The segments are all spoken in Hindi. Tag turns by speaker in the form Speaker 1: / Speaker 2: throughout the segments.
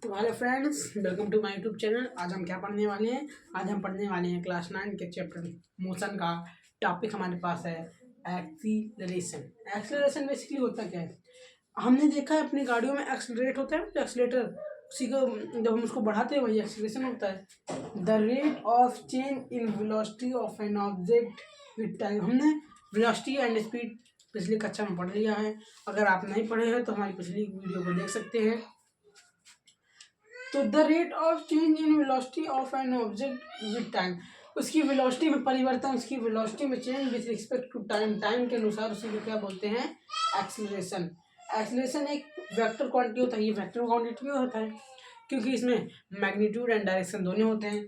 Speaker 1: तो hello friends, welcome to my YouTube channel. आज हम क्या पढ़ने वाले हैं? आज हम पढ़ने वाले हैं क्लास 9 के चैप्टर मोशन का। टॉपिक हमारे पास है एक्सीलरेशन। एक्सीलरेशन बेसिकली होता क्या है? हमने देखा है अपनी गाड़ियों में एक्सीलरेट होता है, एक्सीलेटर उसी को जब हम उसको बढ़ाते हैं वही एक्सीलरेशन होता है। The rate of change in velocity of an object with time. हमने वेलोसिटी एंड स्पीड पिछली कक्षा में पढ़ लिया है। अगर आप नहीं पढ़े हैं तो हमारी पिछली वीडियो को देख सकते हैं। तो the rate of change in velocity of an object with time, उसकी वेलोसिटी में परिवर्तन, उसकी वेलोसिटी में change with respect to time, time के अनुसार उसी को क्या बोलते हैं? एक्सीलरेशन। एक्सीलरेशन एक वेक्टर क्वांटिटी होता है। ये वेक्टर क्वांटिटी होता है क्योंकि इसमें मैग्नीट्यूड एंड डायरेक्शन दोनों होते हैं।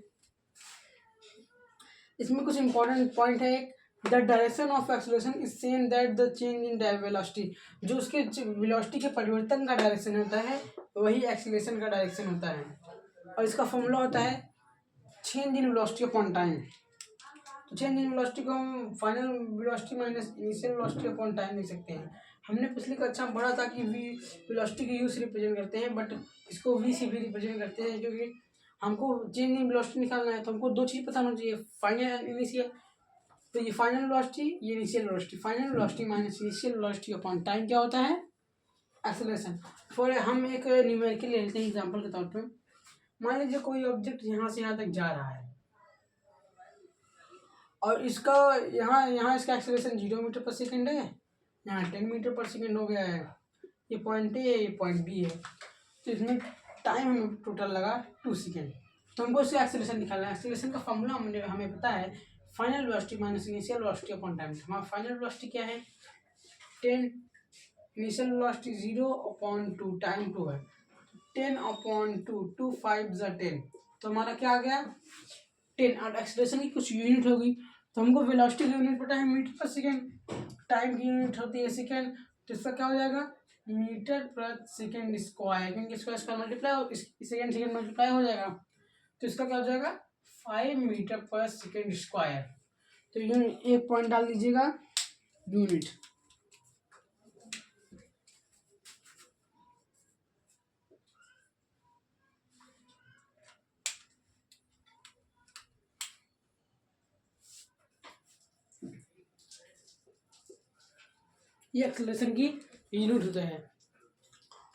Speaker 1: इसमें कुछ इंपॉर्टेंट पॉइंट है। The direction of acceleration is same that the change in velocity. जो उसके वेलोसिटी के परिवर्तन का डायरेक्शन होता है वही एक्सीलरेशन का डायरेक्शन होता है। और इसका फॉर्मूला होता है change in velocity upon time. तो चेंज इन वेलोसिटी को हम final velocity minus initial velocity upon time लिख सकते हैं। हमने पिछली कक्षा में पढ़ा था कि वी वेलोसिटी को यू से रिप्रेजेंट करते हैं, बट इसको वी से भी रिप्रेजेंट करते हैं क्योंकि हमको चेंज इन वेलोसिटी निकालना है। तो हमको दो चीज़ पता होना चाहिए, फाइनल एंड इनिशियल। तो ये फाइनल वेलोसिटी, ये initial velocity. Final velocity minus initial velocity upon time क्या होता है? एक्सीलरेशन। फॉर हम एक न्यूमेरिकल ले लेते हैं एग्जांपल के तौर पे। मान लीजिए कोई ऑब्जेक्ट यहाँ से यहाँ तक जा रहा है और इसका यहाँ इसका एक्सीलरेशन 0 मीटर पर सेकेंड है, यहाँ 10 मीटर पर सेकेंड हो गया है। ये पॉइंट ए है, ये पॉइंट बी है। तो इसमें टाइम हमें टोटल लगा 2 सेकेंड। तो हमको इसका एक्सीलरेशन निकालना है। एक्सीलरेशन का फॉर्मूला हमें पता है, final velocity minus initial velocity upon time. हमारा फाइनल वेलोसिटी क्या है? 10, इनिशियल वेलोसिटी 0 अपॉन 2, टाइम 2 है। 10 अपॉन 2, 2 5 ज़ा 10। तो हमारा क्या आ गया? 10। और एक्सीलरेशन की कुछ यूनिट होगी, तो हमको वेलोसिटी की यूनिट पता है मीटर पर सेकेंड, टाइम की यूनिट होती है सेकेंड। तो इसका क्या हो जाएगा? मीटर पर सेकेंड स्क्वायर, क्योंकि इसका square multiply second second multiply हो जाएगा। तो इसका क्या हो जाएगा? 5 मीटर पर सेकेंड स्क्वायर। तो यूनिट एक पॉइंट डाल दीजिएगा, यूनिट। ये एक्सीलरेशन की यूनिट होता है।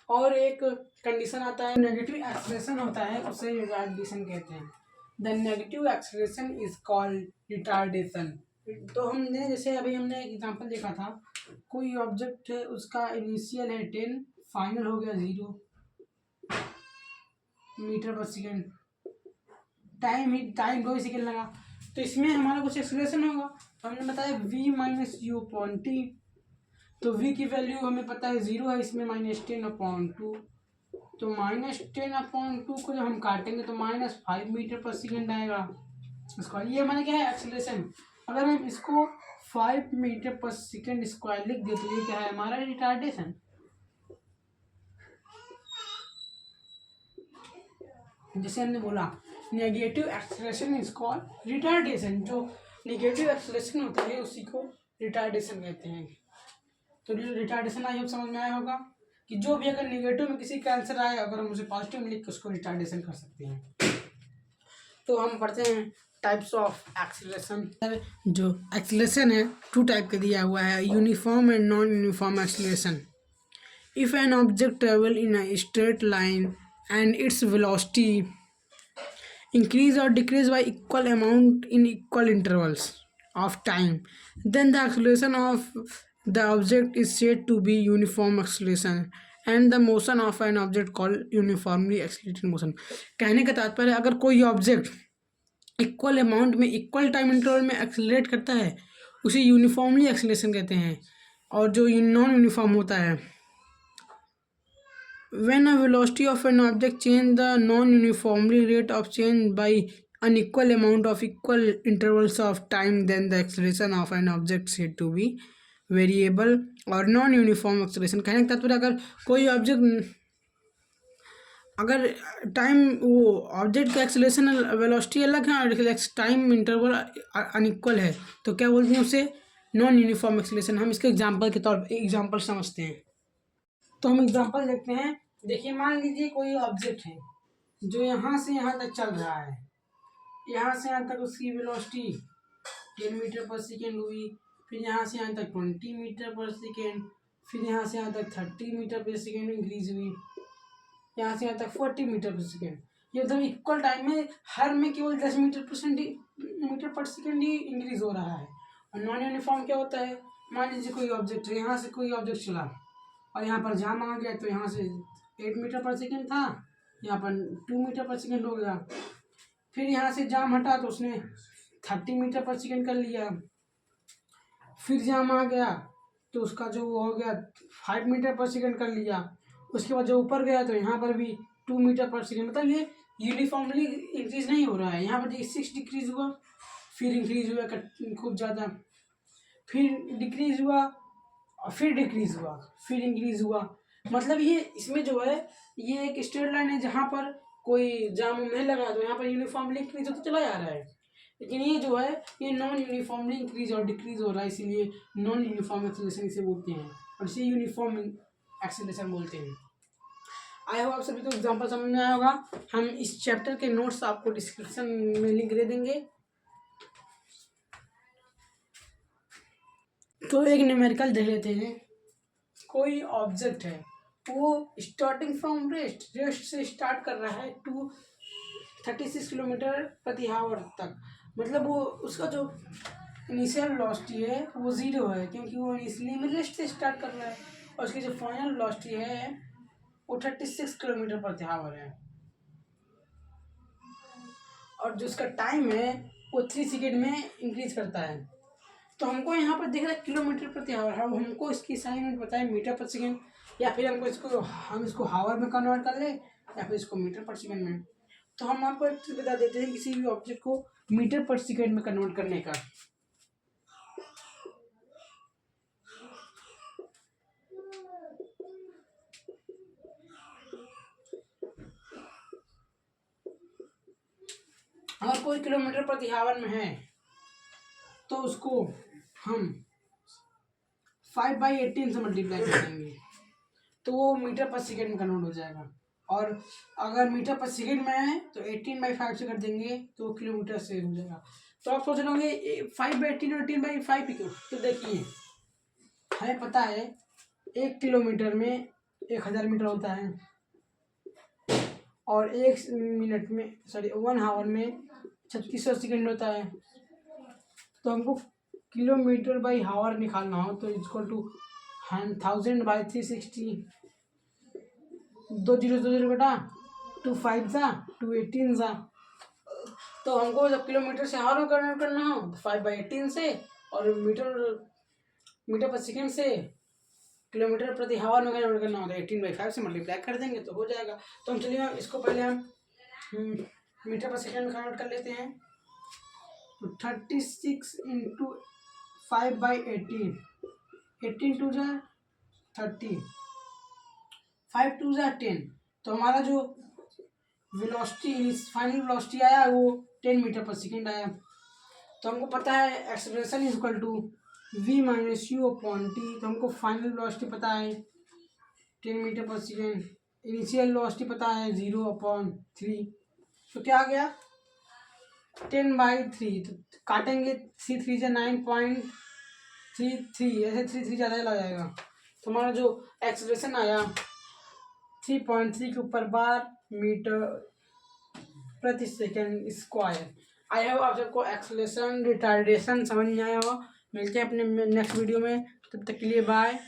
Speaker 1: और एक कंडीशन आता है, नेगेटिव एक्सीलरेशन होता है, उसे रिटार्डेशन कहते हैं। The negative acceleration is called retardation. तो हमने जैसे अभी हमने एक एग्जांपल देखा था, कोई ऑब्जेक्ट है, उसका इनिशियल है 10, फाइनल हो गया 0 मीटर पर सेकेंड, टाइम 2 सेकेंड लगा। तो इसमें हमारा कुछ एक्सीलरेशन होगा। तो हमने बताया v minus u upon t. तो v की वैल्यू हमें पता है 0 है, इसमें -10 अपॉन 2। तो -10 अपॉन 2 को जब हम काटेंगे तो -5 मीटर पर सेकेंड आएगा इसका। ये हमारा क्या है? एक्सीलरेशन। अगर हम इसको 5 मीटर पर सेकेंड स्क्वायर लिख दे तो ये क्या है? हमारा रिटार्डेशन। जैसे हमने बोला negative acceleration is called retardation. जो नेगेटिव एक्सीलरेशन होता है उसी को रिटार्डेशन कहते हैं। तो रिटार्डेशन आई होप समझ में आया होगा कि जो भी अगर नेगेटिव में किसी का आंसर आए, अगर हम उसे पॉजिटिव में लिख के उसको रिटार्डेशन कर सकते हैं। तो हम पढ़ते हैं टाइप्स ऑफ एक्सीलरेशन। जो एक्सीलरेशन है 2 टाइप का दिया हुआ है, uniform and non uniform acceleration. If an object travel in a straight line and its velocity increase or decrease by equal amount in equal intervals of time, then the acceleration of the object is said to be uniform acceleration and the motion of an object called uniformly accelerated motion। कहने का तात्पर्य, अगर कोई ऑब्जेक्ट इक्वल अमाउंट में इक्वल टाइम इंटरवल में एक्सेलरेट करता है उसे यूनिफॉर्मली एक्सेलरेशन कहते हैं। और जो नॉन यूनिफॉर्म होता है, when a velocity of an object change the non-uniformly rate of change by unequal amount of equal intervals of time, then the acceleration of an object said to be variable और नॉन यूनिफॉर्म एक्सेलरेशन। कहने का तात्पर्य, अगर कोई ऑब्जेक्ट, अगर टाइम वो ऑब्जेक्ट का एक्सेलरेशन वेलोसिटी अलग है और टाइम इंटरवल अनइक्वल है तो क्या बोलते हैं उसे? Non uniform acceleration. हम इसके एग्जांपल के तौर पर एग्जांपल समझते हैं। तो हम एग्जांपल देखते हैं। देखिए, मान लीजिए कोई ऑब्जेक्ट है, जो यहाँ से यहाँ तक चल रहा है, यहाँ से यहाँ तक उसकी वेलोसिटी 10 मीटर पर सेकेंड हुई, फिर यहाँ से यहाँ तक 20 मीटर पर सेकेंड, फिर यहाँ से यहाँ तक 30 मीटर पर सेकेंड इंक्रीज हुई, यहाँ से यहाँ तक 40 मीटर पर सेकेंड। ये मतलब इक्वल टाइम में हर में केवल 10 मीटर पर सेकेंड ही इंक्रीज हो रहा है। और नॉन यूनिफॉर्म क्या होता है, मान लीजिए कोई ऑब्जेक्ट है, यहाँ से कोई ऑब्जेक्ट चला और यहाँ पर जाम आ गया, तो यहाँ से 8 मीटर पर सेकेंड था, यहाँ पर 2 मीटर पर सेकेंड हो गया। फिर यहाँ से जाम हटा तो उसने 30 मीटर पर सेकेंड कर लिया। फिर जाम आ गया तो उसका जो हो गया 5 मीटर पर सेकेंड कर लिया। उसके बाद जो ऊपर गया तो यहाँ पर भी 2 मीटर पर सेकेंड, मतलब ये यूनिफॉर्मली इंक्रीज नहीं हो रहा है। यहाँ पर 6 डिक्रीज हुआ, फिर इंक्रीज हुआ खूब ज़्यादा, फिर डिक्रीज हुआ और फिर डिक्रीज हुआ, फिर इंक्रीज हुआ। मतलब ये इसमें जो है ये एक स्ट्रेट लाइन है, जहाँ पर कोई जाम नहीं लगा तो यहाँ पर यूनिफॉर्मली इंक्रीज होता चला जा रहा है। लेकिन ये जो है ये नॉन यूनिफॉर्मली इंक्रीज और डिक्रीज हो रहा है, इसीलिए नॉन यूनिफॉर्म एक्सेलरेशन इसे बोलते हैं और इसे यूनिफॉर्म एक्सेलरेशन बोलते हैं। आई होप आप सभी को एग्जांपल समझ में आया होगा। हम इस चैप्टर के नोट्स आपको डिस्क्रिप्शन में लिंक दे देंगे। तो एक न्यूमेरिकल देख लेते हैं। कोई ऑब्जेक्ट है, वो स्टार्टिंग फ्रॉम रेस्ट से स्टार्ट कर रहा है टू 36 किलोमीटर प्रति आवर तक। मतलब वो उसका जो इनिशियल वेलोसिटी है वो 0 है, क्योंकि वो इनिशियली में रेस्ट से स्टार्ट कर रहा है। और उसकी जो फाइनल वेलोसिटी है वो 36 किलोमीटर प्रति आवर है। और जो उसका टाइम है वो 3 सेकेंड में इंक्रीज करता है। तो हमको यहाँ पर दिख रहा है किलोमीटर प्रति आवर, हमको इसकी साइन यूनिट पता है मीटर पर सेकेंड, या फिर हम इसको हावर में कन्वर्ट कर ले, या फिर इसको मीटर पर सेकेंड में। तो हम आपको एक चीज बता देते हैं किसी भी ऑब्जेक्ट को मीटर पर सेकेंड में कन्वर्ट करने का। अगर कोई किलोमीटर प्रति आवर में है तो उसको हम 5/18 से मल्टीप्लाई करेंगे तो वो मीटर पर सेकेंड में कन्वर्ट हो जाएगा। और अगर मीटर पर सेकेंड में है तो 18/5 से कर देंगे तो किलोमीटर से हो जाएगा। तो आप सोच रहे होंगे 5/18 और 18/5 क्यों? तो देखिए, हमें पता है 1 किलोमीटर में 1000 मीटर होता है, और 1 मिनट में 1 आवर में 3600 सेकेंड होता है। तो हमको किलोमीटर बाई आवर निकालना हो तो इक्वल टू 1000/360, 2 0 बेटा, 2 5 सा 2 18 सा। तो हमको जब किलोमीटर से आवर में कन्वर्ट करना हो तो 5/18 से, और मीटर पर सेकेंड से किलोमीटर प्रति आवर में कन्वर्ट करना हो तो 18/5 से मल्टीप्लाई कर देंगे तो हो जाएगा। तो हम चलिए इसको पहले हम मीटर पर सेकेंड में कन्वर्ट कर लेते हैं। तो 36 इंटू 5/18, 18 2 जा 30, 5 2 जा 10। तो हमारा जो वेलोसिटी फाइनल वेलोसिटी आया वो 10 मीटर पर सेकेंड आया। तो हमको पता है acceleration is equal to v minus u upon t. तो हमको फाइनल वेलोसिटी पता है 10 मीटर पर सेकेंड, इनिशियल वेलोसिटी पता है 0/3। तो क्या आ गया 10/3। तो काटेंगे 3 3 जा 9.33, ऐसे 3 3 ज़्यादा लग जाएगा। तो हमारा जो एक्सेलरेशन आया 3.3 के ऊपर बार मीटर प्रति सेकेंड स्क्वायर। आई होप आप सबको एक्सेलरेशन रिटार्डेशन समझ में आया हो। मिलते हैं अपने नेक्स्ट वीडियो में, तब तक के लिए बाय।